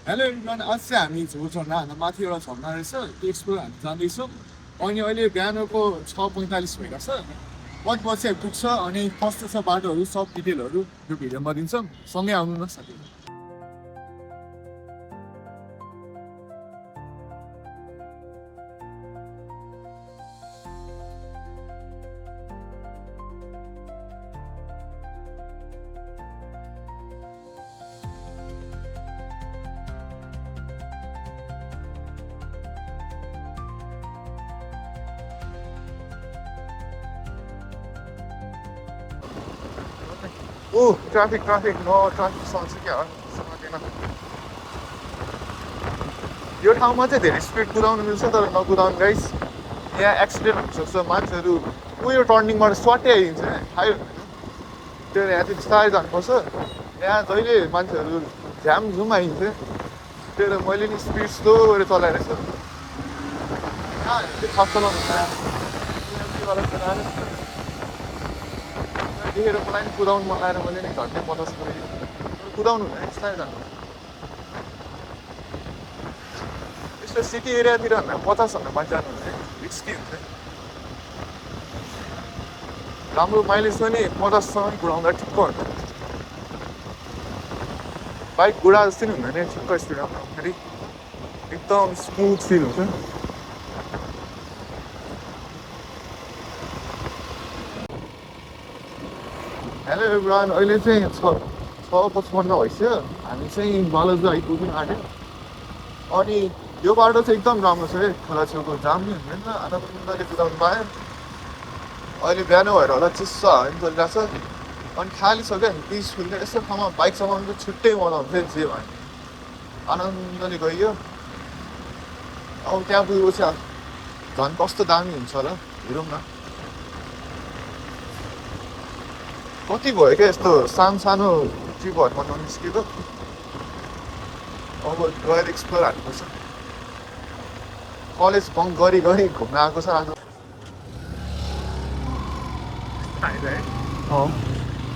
Hello everyone, आज चाहिँ हामी झोर झर्ना हान्न माथि एउटा झर्ना रहेछ त्यो एक्सप्लोर हामी जाँदैछौँ। अनि अहिले बिहानको 6:45 भइरहेको छ। पछि पुग्छ अनि कस्तो छ बाटोहरू सब डिटेलहरू यो भिडियोमा दिन्छौँ। सँगै आउनु न साथी। ट्राफिक नो ट्राफिक सक्छ क्या सकेन। यो ठाउँमा चाहिँ धेरै स्पिड कुदाउनु मिल्छ तर नकुदाउनु गाइस, यहाँ एक्सिडेन्ट हुनसक्छ। मान्छेहरू उयो टर्निङबाट स्वाटै आइदिन्छ थाहै हुँदैन। त्यो यहाँ चाहिँ बिस्तारै जानुपर्छ। यहाँ जहिले मान्छेहरू झ्याम झुम आइन्छ। त्यही भएर मैले नि स्पिड स्लो गरेर चलाएर छु। खास चलाउनु देखेर मलाई नि कुदाउनु मन आएर मैले नि घन्टै 50 गरेँ। कुदाउनु हुँदैन, बिस्तारै जानु। यस्तो सिटी एरियातिर भन्दा 50 भन्दा माथि जानु हुँदैन, रिस्की हुन्छ। राम्रो माइलेज पनि 50सम्म कुदाउँदा ठिक्क हुन्छ। बाइक घुडा जस्तै नि हुँदैन, ठिक्क स्पिडमा कुदाउँदाखेरि एकदम स्मुथ फिल हुन्छ। हेलो एभ्रिवान, अहिले चाहिँ 6:55 भइसक्यो। हामी चाहिँ बालाजु आइपुग्नु आँट्यो। अनि यो बाटो चाहिँ एकदम राम्रो छ है, खोला छेउको जाम नि हुँदैन, आनन्दले कुदाउनु पायो। अहिले बिहान भएर होला चिसो हावा पनि चलिरहेको छ। अनि खाली छ क्या, पिसफुल। यस्तो ठाउँमा बाइक चलाउनु चाहिँ छुट्टै मजा आउँछ। जे भयो आनन्दले गइयो। अब त्यहाँ पुगेपछि झन् कस्तो दामी हुन्छ होला, हेरौँ न। कति भयो क्या यस्तो सानो सानो ट्रिपहरूमा ननिस्केको। अब गएर एक्सप्लोर हाल्नुपर्छ। कलेज बङ्क गरी घुम्न आएको छ आज।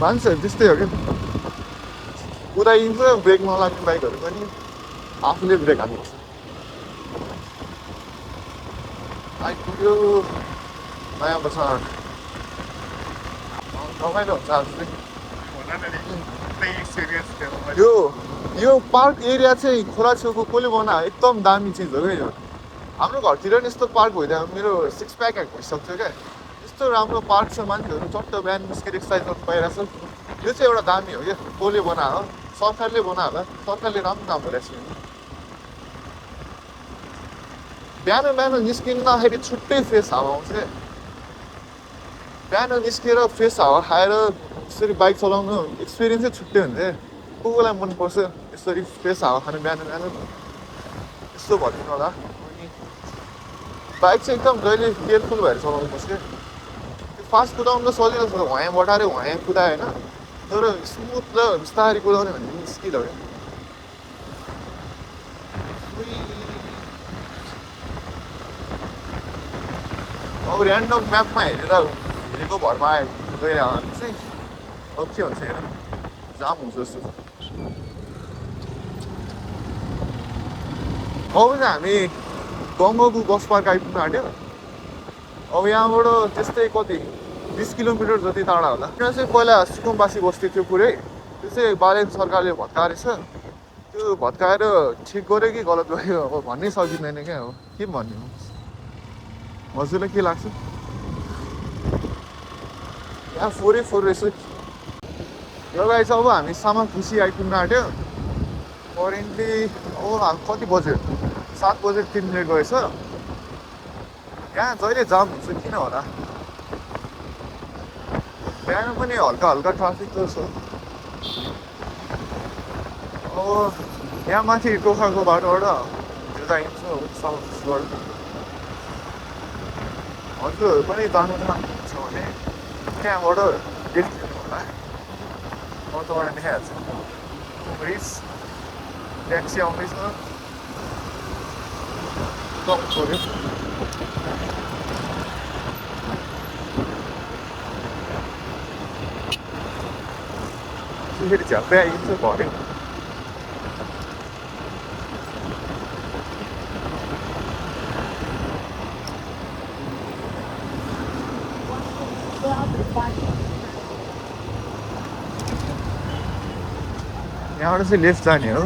मान्छेहरू त्यस्तै हो क्या, कुदाइदिन्छ। ब्रेक नलाग्ने बाइकहरू पनि आफूले ब्रेक हाल्नुपर्छ। आइपुग्यो नयाँ बजार। रमाइलो हुन्छ आज चाहिँ। यो पार्क एरिया चाहिँ खोला छेउको कसले बनायो, एकदम दामी चिज हो क्या यो। हाम्रो घरतिर नि यस्तो पार्क भइदियो मेरो 6 प्याक भइसक्छ क्या। यस्तो राम्रो पार्क छ, मान्छेहरू चट्ट बिहान निस्केर एक्सर्साइज गर्नु पाइरहेको छ। यो चाहिँ एउटा दामी हो क्या, कसले बनायो, सरकारले बनायो होला। सरकारले राम्रो काम गरिरहेको छ। बिहान निस्किँदाखेरि छुट्टै फ्रेस हावा आउँछ। बिहान निस्केर फ्रेस हावा खाएर यसरी बाइक चलाउनु एक्सपिरियन्सै छुट्टै हुन्छ। को कोलाई मनपर्छ यसरी फ्रेस हावा खानु बिहान यस्तो भनिदिनु होला। अनि बाइक चाहिँ एकदम जहिले केयरफुल भएर चलाउनुपर्छ क्या। फास्ट कुदाउनु त सजिलो छ, वहाँ बटाएर वहाँ कुदायो होइन, तर स्मुथ र बिस्तारै कुदाउने भन्ने स्किल हो क्या। अब ऱ्यान्डम म्यापमा हेरेको भरमा गएर चाहिँ अब के हुन्छ हेर, जाम हुन्छ जस्तो छ। अब चाहिँ हामी गङ्गाको बस पार्क आइपुग्नु आँट्यो। अब यहाँबाट त्यस्तै कति 20 किलोमिटर जति टाढा होला। यहाँ चाहिँ पहिला सुकुम्बासी बस्ती थियो पुरै, त्यो चाहिँ बालेन सरकारले भत्काएछ। त्यो भत्काएर ठिक गर्यो कि गलत गर्यो अब भन्नै सकिँदैन क्या। हो के भन्ने हो, हजुरलाई के लाग्छ? यहाँ 4x4 रहेछ। र गाइस अब हामी सामाखुसी आइपुग्न आँट्यो। करेन्टली अब कति बज्यो, 7:03 गएछ। यहाँ जहिले जाम हुन्छ किन होला। बिहान पनि हल्का हल्का ट्राफिक त छ। अब यहाँ माथि टोखाको बाटोबाट जाइन्छ सामाखुसीबाट। हजुरहरू पनि जानु चाहनुहुन्छ भने त्यहाँबाट देखिनु होला। म तपाईँलाई देखाइहाल्छु। ब्रिज ट्याक्सी आउँदैछ। फेरि झ्याप्पै आइन्छ भरे। यहाँबाट चाहिँ लेफ्ट जाने हो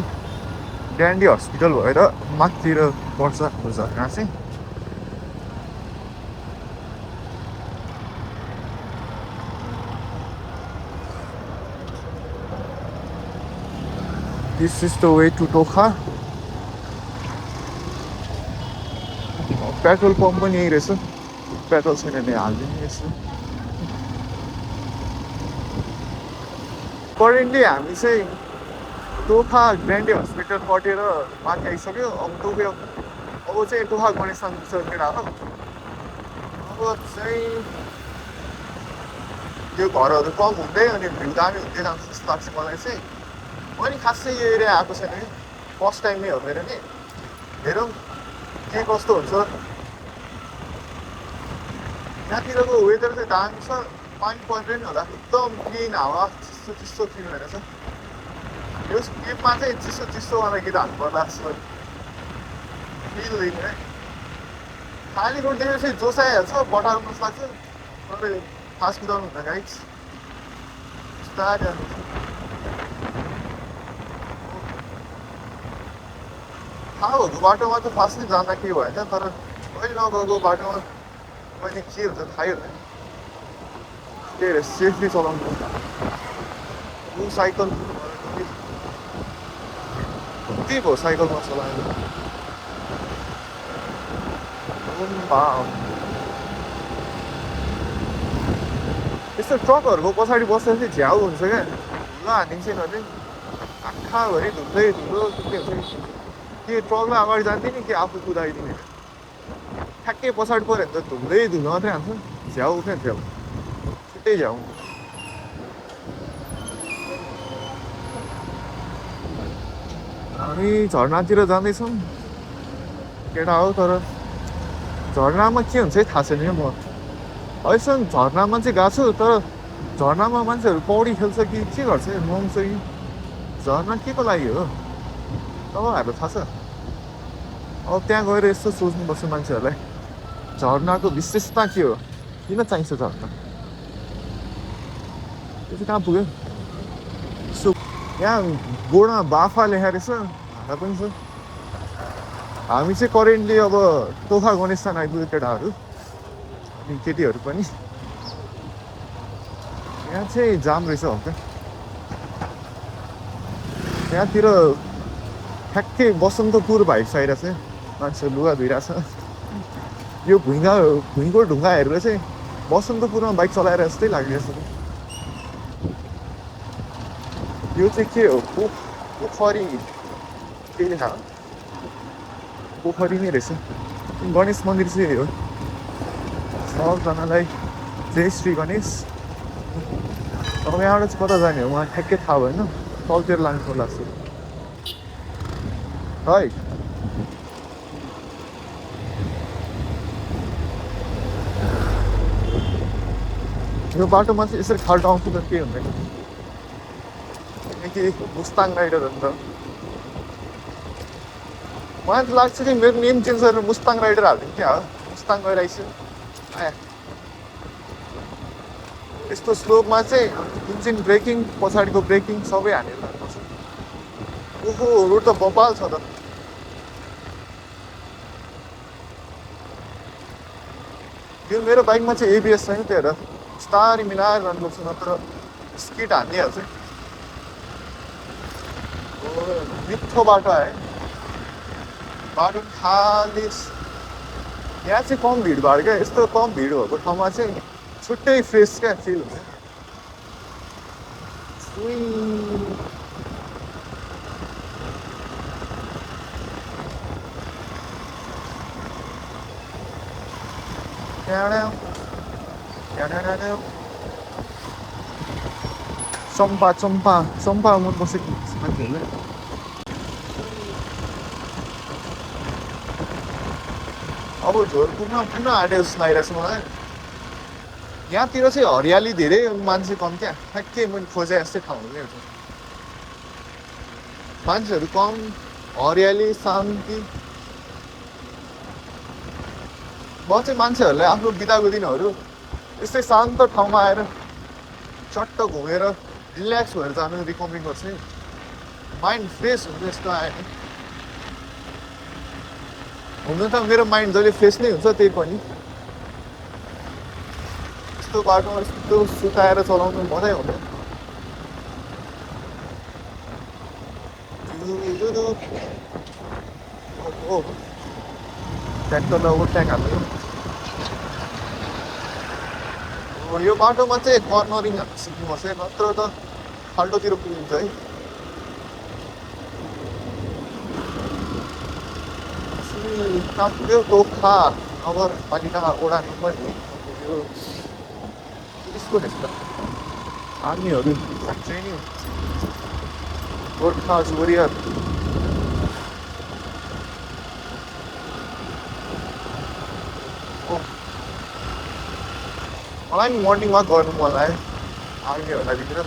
ड्यान्डी हस्पिटल भएर माथितिर पर्छ हाम्रो झरना चाहिँ This is the way to Tokha. Petrol pump पनि यही रहेछ पेट्रोल छैन भने हालिदिने रहेछ करेन्टली हामी चाहिँ टोखा ग्रान्डी हस्पिटल कटेर माथि आइसक्यो अब चाहिँ टोखा गणेश केटा हो अब चाहिँ यो घरहरू कम हुँदै अनि भिउ दामी हुँदै जान्छ जस्तो लाग्छ मलाई चाहिँ मैले खासै यो एरिया आएको छैन कि फर्स्ट टाइम नै हो मेरो नि हेरौँ के कस्तो हुन्छ यहाँतिरको वेदर चाहिँ दामी छ पानी परेर नि होला एकदम क्लिन हावा चिसो चिसो फिल भइरहेछ यो गेममा चाहिँ चिसो चिसोवाला गीत हाल्नु पर्ला जस्तो फिल हुँदैन है खाली रोड देखेर चाहिँ जोस आइहाल्छ बटाल्नु जस्तो लाग्छ तर फास्ट कुदाउनु हुँदा गाइस बिस्तारै थाहा भएको बाटोमा त फास्टै जाँदा के भएन तर अहिले नगएको बाटोमा मैले के हुन्छ थाहै हुँदैन त्यही भएर सेफली चलाउनु पर्छ साइकल के भयो साइकलमा चलाएर यस्तो ट्रकहरूको पछाडि बस्दा चाहिँ झ्याउ हुन्छ क्या धुलो हानिन्छ भने आँखाभरि धुलै धुलो के हुन्छ के ट्रकलाई अगाडि जान्थ्यो नि कि आफू कुदाइदिने ठ्याक्कै पछाडि पऱ्यो भने त धुलै धुलो मात्रै हान्छ झ्याउ क्या झ्याउ छिट्टै झ्याउ हामी झरनातिर जाँदैछौँ केटा हो तर झरनामा के हुन्छ है थाहा छैन क्या म अहिलेसम्म झरनामा चाहिँ गएको छु तर झरनामा मान्छेहरू पौडी खेल्छ कि के गर्छ नुहाउँछ कि झरना के को लागि हो तपाईँहरूलाई थाहा छ अब त्यहाँ गएर यस्तो सोच्नुपर्छ मान्छेहरूलाई झरनाको विशेषता के हो किन चाहिन्छ झरना त्यो चाहिँ कहाँ पुग्यो यहाँ बोर्डमा बाफा लेखाएको रहेछ हात पनि छ हामी चाहिँ करेन्टली अब टोखा गणेशस्थान आइपुग्यो केटाहरू अनि केटीहरू पनि यहाँ चाहिँ जाम रहेछ हो क्या यहाँतिर ठ्याक्कै बसन्तपुर भाइब आइरहेछ मान्छेहरू लुगा धुइरहेछ यो भुइँको ढुङ्गा हेरेर चाहिँ बसन्तपुरमा बाइक चलाएर जस्तै लागिरहेछ यो चाहिँ के हो पोखरी के लेखा हो पोखरी नै रहेछ गणेश मन्दिर चाहिँ हो सबजनालाई जय श्री गणेश अब यहाँबाट चाहिँ कता जाने हो मलाई ठ्याक्कै थाहा भएन तलतिर लानु पर्ला जस्तो है यो बाटोमा चाहिँ यसरी खाल्टो आउँछु त के हुँदैन कि मुस्ताङ राइडर हो नि त मलाई त लाग्छ कि मेरो नेम चेन्ज गरेर मुस्ताङ राइडर हालिदिनु क्या हो मुस्ताङ गइरहेको आया यस्तो स्लोपमा चाहिँ इन्जिन ब्रेकिङ पछाडिको ब्रेकिङ सबै हानेर जानुपर्छ ओहो रोड त बबाल छ त यो मेरो बाइकमा चाहिँ एबिएस छैन त्यही भएर बिस्तारै मिलाएर जानुपर्छ नत्र स्किड हानिहाल्छ मिठो बाटो आयो बाटो खाली यहाँ चाहिँ कम भिडभाड क्या यस्तो कम भिड भएको ठाउँमा चाहिँ छुट्टै फ्रेस क्या फिल हुन्छ चम्पा मन बसेको मान्छेहरूले अब झोर पुग्न आँटेको जस्तो लागिरहेको छ मलाई यहाँतिर चाहिँ हरियाली धेरै मान्छे कम क्या ठ्याक्कै मैले खोजे जस्तै ठाउँ क्या मान्छेहरू कम हरियाली शान्ति म चाहिँ मान्छेहरूलाई आफ्नो बिताएको दिनहरू यस्तै शान्त ठाउँमा आएर चट्ट घुमेर रिल्याक्स भएर जानु रिकमेन्ड गर्छु माइन्ड फ्रेस हुन्छ यस्तो आयो भने। हुन त मेरो माइन्ड जहिले फ्रेस नै हुन्छ, त्यही पनि यस्तो बाटोमा यस्तो सुताएर चलाउनु मजै हुँदैन। ट्र्याक्टरलाई ओभरट्याक हाल्यो। यो बाटोमा चाहिँ कर्नरिङ हाल्नु सिक्नुपर्छ, नत्र त खाल्टोतिर पुगिन्छ है। त्यो टोखा नगरपालिका वडा नम्बर यो पुलिसको रहेछ, आर्मीहरू ट्रेनिङ, गोर्खा वरियर। मलाई नि मर्निङ वाक गर्नु मन लाग्यो आर्मीहरूलाई भित्र।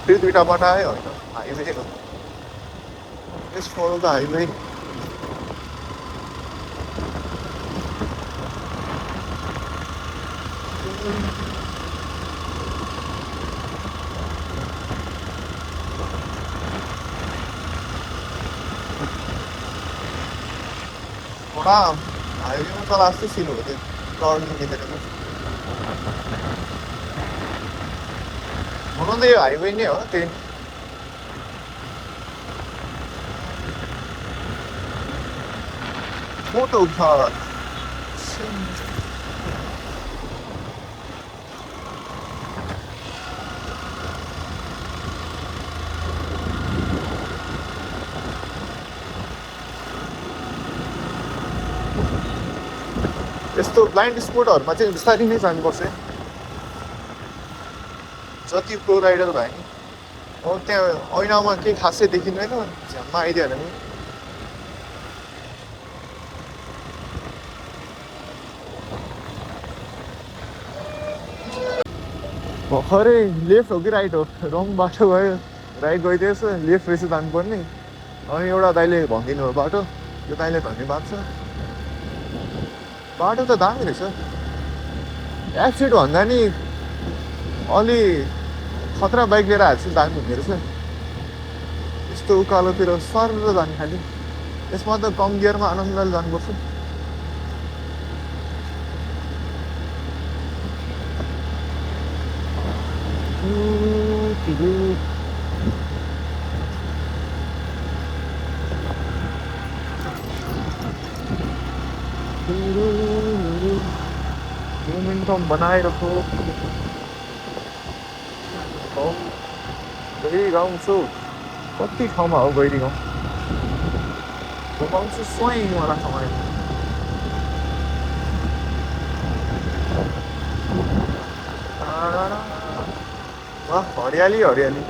फेरि दुईवटा बाटो आयो होइन, हाइवे हो यस फलो द हाइवे। हाइवेमा तल जस्तै सिन हुन्थ्यो टर्निङ दिँदैन। हुन त यो हाइवे नै हो, त्यही फोटो छ। यस्तो ब्लाइन्ड स्पोटहरूमा चाहिँ बिस्तारै नै जानुपर्छ है, जति प्रो राइडर भयो नि। अब त्यहाँ ऐनामा केही खासै देखिँदैन, झ्याममा आइदियो भने भर्खरै लेफ्ट हो कि राइट हो, रङ बाटो गयो, राइट गइदिएछ, लेफ्ट रहेछ जानुपर्ने। अनि एउटा दाइले भनिदिनु हो बाटो, यो दाइले धन्यवाद छ। बाटो त दामी रहेछ, एफसिड भन्दा नि अलि खतरा बाइक लिएर हाल्छु दामी हुने रहेछ। यस्तो उकालोतिर सर जाने खालि, यसमा त कम गियरमा आनन्दले जानुपर्छ। मोमेन्टम बनाइरहो। गैरी गाउँ छु, कति ठाउँमा हो गैरी गाउँ, घुमाउँछु स्वयं मलाई समय। हरियाली हरियाली।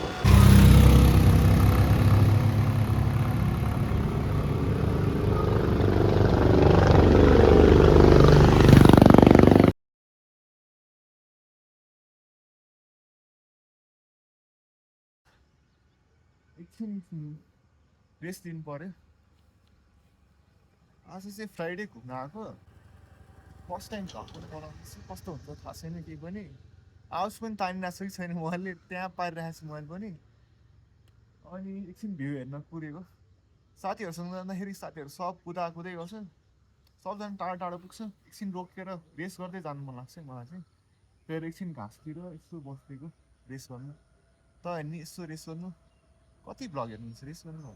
एकछिन रेस्ट दिनु पर्यो। आज चाहिँ फ्राइडे घुम्न आएको, फर्स्ट टाइम घरको बनाउँदैछु, कस्तो हुन्छ थाहा छैन केही पनि। आवाज पनि तानिरहेको छ कि छैन मोबाइलले, त्यहाँ पारिरहेको छु मोबाइल पनि। अनि एकछिन भ्यू हेर्न पुगेको, साथीहरूसँग जाँदाखेरि साथीहरू सब कुदाकुदै गर्छ, सबजना टाढो टाढो पुग्छ। एकछिन रोकेर रेस गर्दै जानु मन लाग्छ मलाई चाहिँ। फेरि एकछिन घाँसतिर यसो बसिदिएको रेस गर्नु। त हेर्ने यसो रेस गर्नु, कति भ्लग हेर्नुहुन्छ रेस गर्नु।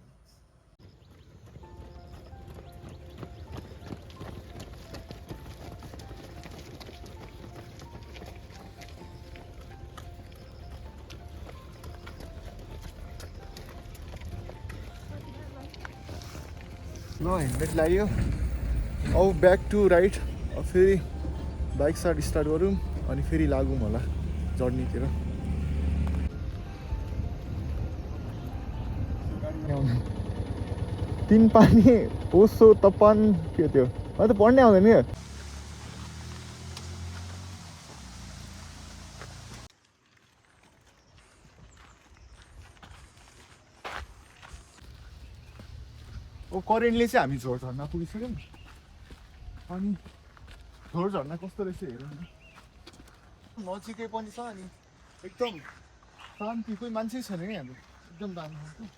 ल हेलमेट लाग्यो, अब ब्याक टु राइट। अब फेरि बाइक स्टार्ट गरौँ, अनि फेरि लागौँ होला जर्नीतिर। तिन पानी ओसो तपन के त्यो, मलाई त पढ्नै आउँदैन क्या। करेन्टली चाहिँ हामी झोर झर्ना पुगिसक्यौँ। अनि झोर झर्ना कस्तो रहेछ हेरौँ न नजिकै पनि छ अनि एकदम शान्ति कोही मान्छे छैन नि हाम्रो एकदम दामी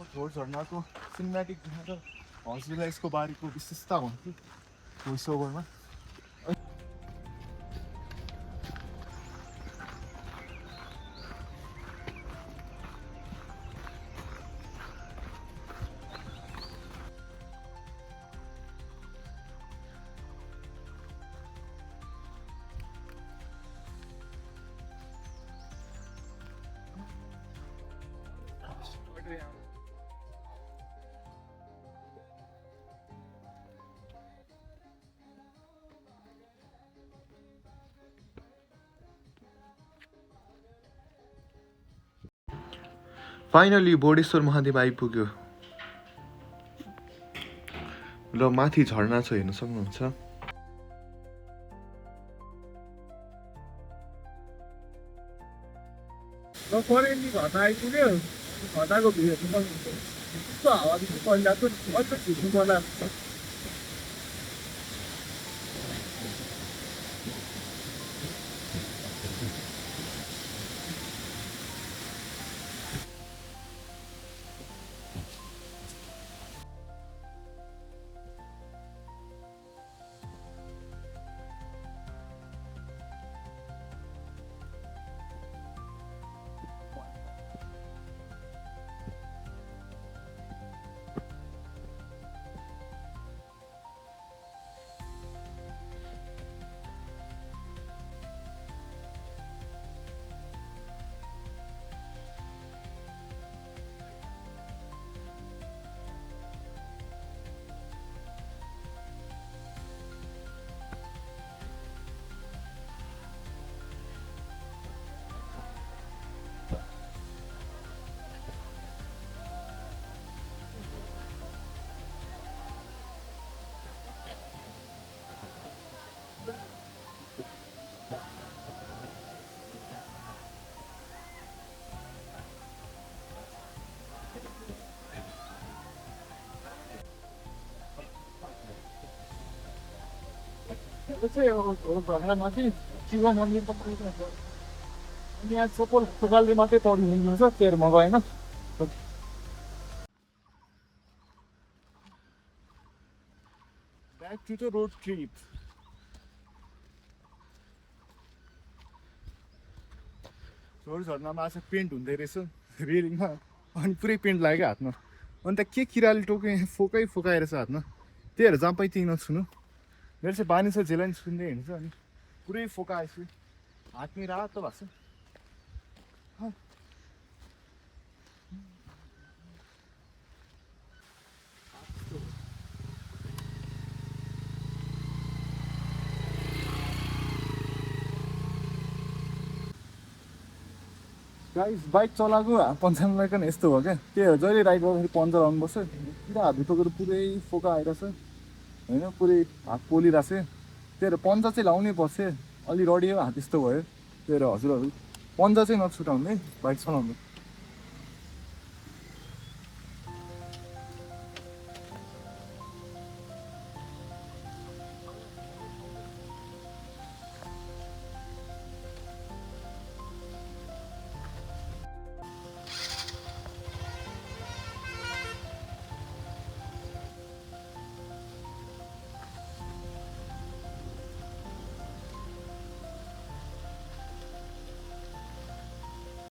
झोर झर्नाको सिनेमेटिक देखाएर हजुरलाई यसको बारेको विशेषता भन्छु भोइस ओभरमा फाइनली बोडेश्वर महादेव आइपुग्यो र माथि झरना छ हेर्न सक्नुहुन्छ करेन्टली घटा आइपुग्यो घटाको भिड कस्तो हावादेखि पहिलाको अझ खिच्नु पर्ला यो चाहिँ घरमाथि शिव मन्दिर पनि अनि यहाँ सपोज फुकालले मात्रै पढ्नु हुन्छ तेह्रमा गएन back to the road trip Jhor झर्नामा आज पेन्ट हुँदै रहेछ रेलिङमा अनि पुरै पेन्ट लाग्यो हातमा अन्त के किराले टोक्यो फोकै फोकाएर छ हातमा त्यहीहरू जहाँ पाइ त्यहीँ नछुनु मेरो चाहिँ बानी छ झेलाइन छुन्दै हिँड्छ अनि पुरै फोकाएछु हात नै रातो भएको छ गाइस बाइक चलाएको पन्चाउन्न कन यस्तो हो क्या त्यो जहिले राइड गर्दाखेरि पन्चर आउनुपर्छ पुरा हात भित्रको पुरै फोका आइरहेछ होइन पुरै हात पोलिरहेको छ त्यही भएर पन्जा चाहिँ लाउनै पर्छ अलि रडियो हात यस्तो भयो त्यही भएर हजुरहरू पन्जा चाहिँ नछुटाउने बाइक चलाउनु